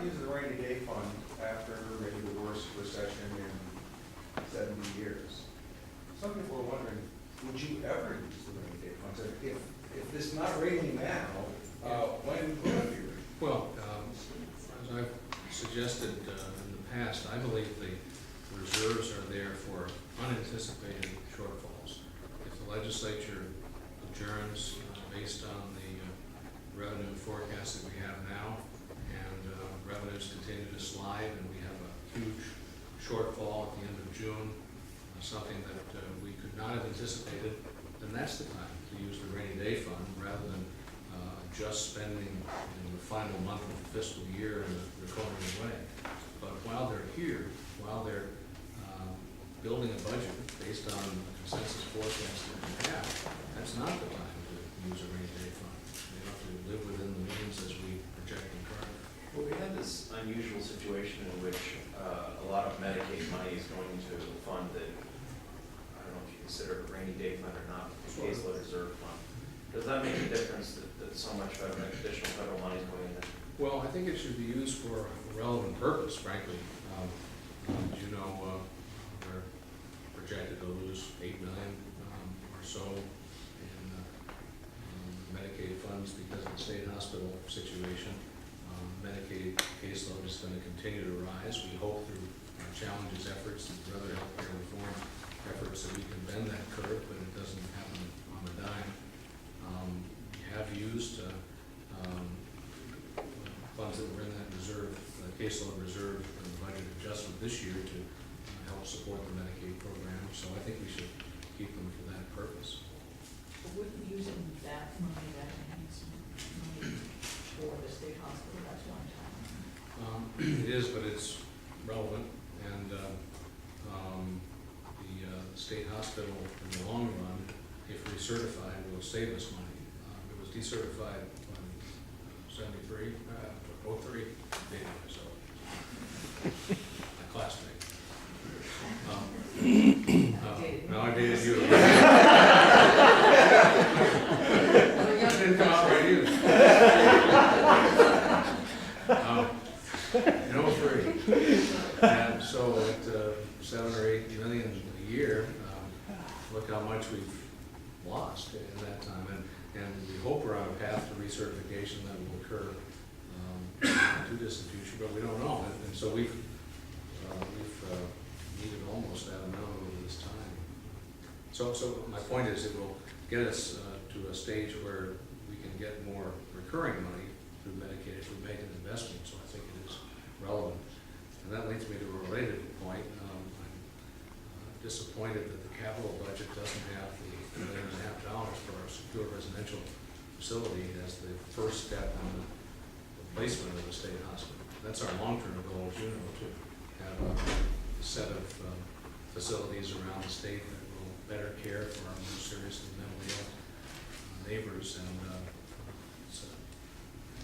use the rainy day fund after maybe the worst recession in 70 years. Some people are wondering, would you ever use the rainy day funds? If it's not raining now, when will it be raining? Well, as I've suggested in the past, I believe the reserves are there for unanticipated shortfalls. If the legislature adjourns based on the revenue forecast that we have now, and revenues continue to slide, and we have a huge shortfall at the end of June, something that we could not have anticipated, then that's the time to use the rainy day fund rather than just spending in the final month of the fiscal year in a draconian way. But while they're here, while they're building a budget based on the consensus forecast that we have, that's not the time to use a rainy day fund. They have to live within the means as we project them currently. Well, we have this unusual situation in which a lot of Medicaid money is going to a fund that, I don't know if you consider it a rainy day fund or not, the caseload reserve fund. Does that make a difference that so much additional federal money is going in there? Well, I think it should be used for a relevant purpose, frankly. As you know, we're projected to lose $8 million or so in Medicaid funds because of the state hospital situation. Medicaid caseload is going to continue to rise. We hope through challenges efforts and other healthcare reform efforts that we can bend that curve, but it doesn't happen on a dime. We have used funds that were in that reserve, caseload reserve in the budget adjustment this year to help support the Medicaid program. So I think we should keep them for that purpose. Wouldn't using that money, that enhancement money for the state hospital, that's one time. It is, but it's relevant, and the state hospital in the long run, if recertified, will save us money. It was decertified in 03, so my classmate. No, I dated you. That didn't come out right either. In 03. And so at 7 or 8 million a year, look how much we've lost in that time. And we hope we're on a path to recertification that will occur in the too distant future, but we don't know. And so we've needed almost that amount over this time. So my point is, it will get us to a stage where we can get more recurring money through Medicaid if we make an investment. So I think it is relevant. And that leads me to a related point. I'm disappointed that the capital budget doesn't have the $1.5 million for our secure residential facility as the first step in the replacement of the state hospital. That's our long-term goal, as you know, to have a set of facilities around the state that will better care for our most seriously mentally ill neighbors. And it's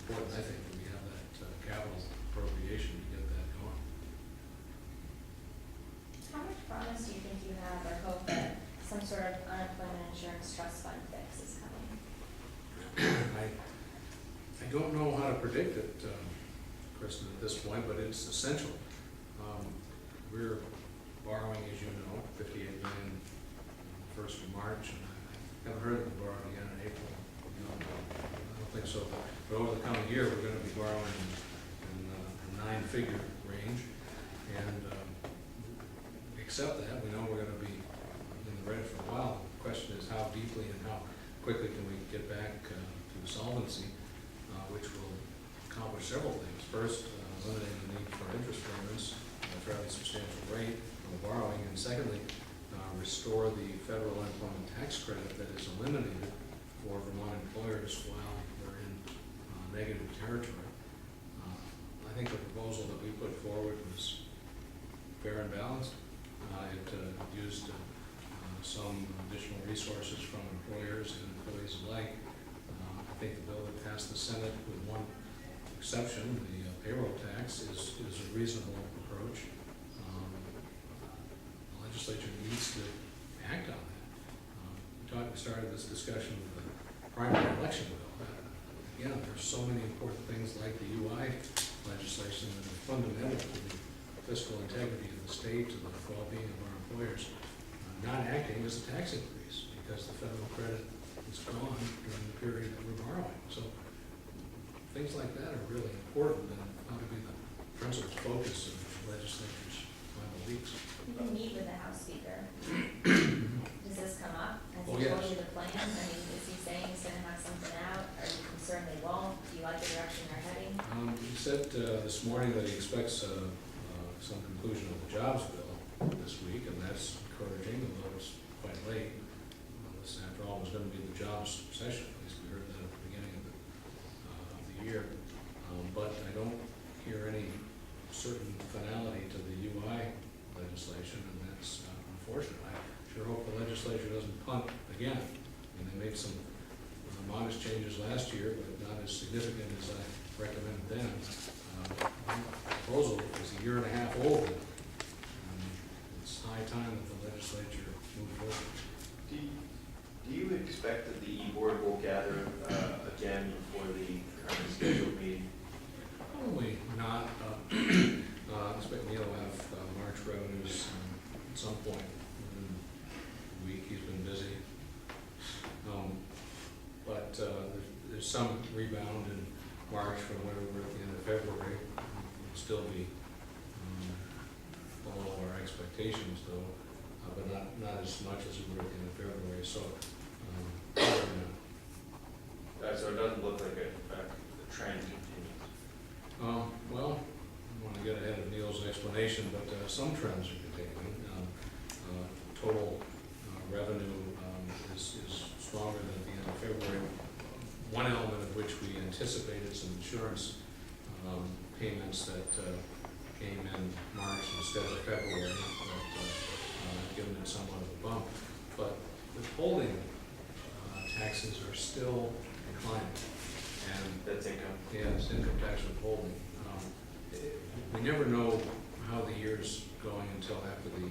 important, I think, that we have that capital appropriation to get that going. How much promise do you think you have or hope that some sort of unemployment insurance trust fund fix is coming? I don't know how to predict it, Kristen, at this point, but it's essential. We're borrowing, as you know, $58 million first of March, and I haven't heard that we borrowed again in April. I don't think so, but over the coming year, we're going to be borrowing in the 9-figure range, and we accept that. We know we're going to be in the red for a while. The question is how deeply and how quickly can we get back to solvency, which will accomplish several things. First, limiting the need for interest payments at a fairly substantial rate on the borrowing, and secondly, restore the federal unemployment tax credit that is eliminated for Vermont employers while they're in negative territory. I think the proposal that we put forward was fair and balanced. It used some additional resources from employers and employees alike. I think the bill that passed the Senate, with one exception, the payroll tax, is a reasonable approach. The legislature needs to act on that. We started this discussion with the primary election bill. Again, there's so many important things like the UI legislation that is fundamental to the fiscal integrity of the state, to the well-being of our employers, not acting as a tax increase, because the federal credit is gone during the period that we're borrowing. So things like that are really important and ought to be the principal focus of the legislature's final weeks. You can meet with the House Speaker. Does this come up? Has Oh, he yes. told you the plans? I mean, is he saying he's gonna have something out? Are you concerned they won't? Do you like the direction they're heading? He said this morning that he expects some conclusion of the jobs bill this week, and that's encouraging, although it's quite late. This, after all, was going to be the jobs session, at least we heard that at the beginning of the year. But I don't hear any certain finality to the UI legislation, and that's unfortunate. I sure hope the legislature doesn't punt again. I mean, they made some modest changes last year, but not as significant as I recommended then. My proposal is a year and a half old. It's high time that the legislature move forward. Do you expect that the e-board will gather again before the current scheduled meeting? Probably not. I expect Neil will have March revenues at some point within the week. He's been busy. But there's some rebound in March from where we were at the end of February. It'll still be below our expectations though, but not as much as we were at the end of February. So, So it doesn't look like the trend continues. well, I don't want to get ahead of Neil's explanation, but some trends are continuing. Total revenue is stronger than at the end of February. One element of which we anticipated some insurance payments that came in March instead of February, that given it somewhat of a bump. But withholding taxes are still declining. And That's income. yes, income tax withholding. We never know how the year's going until after the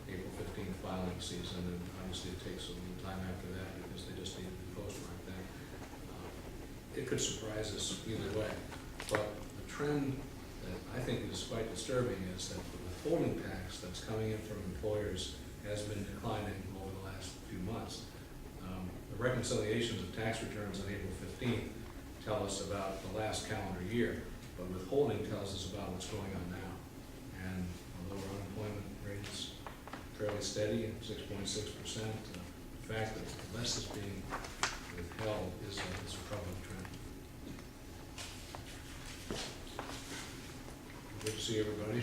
April 15th filing season, and obviously it takes a little time after that because they just need to be postmarked then. It could surprise us either way, but the trend that I think is quite disturbing is that the withholding tax that's coming in from employers has been declining over the last few months. The reconciliations of tax returns on April 15th tell us about the last calendar year, but withholding tells us about what's going on now. And although our unemployment rate is fairly steady at 6.6%, the fact that less is being withheld is a troubling trend. Good to see everybody.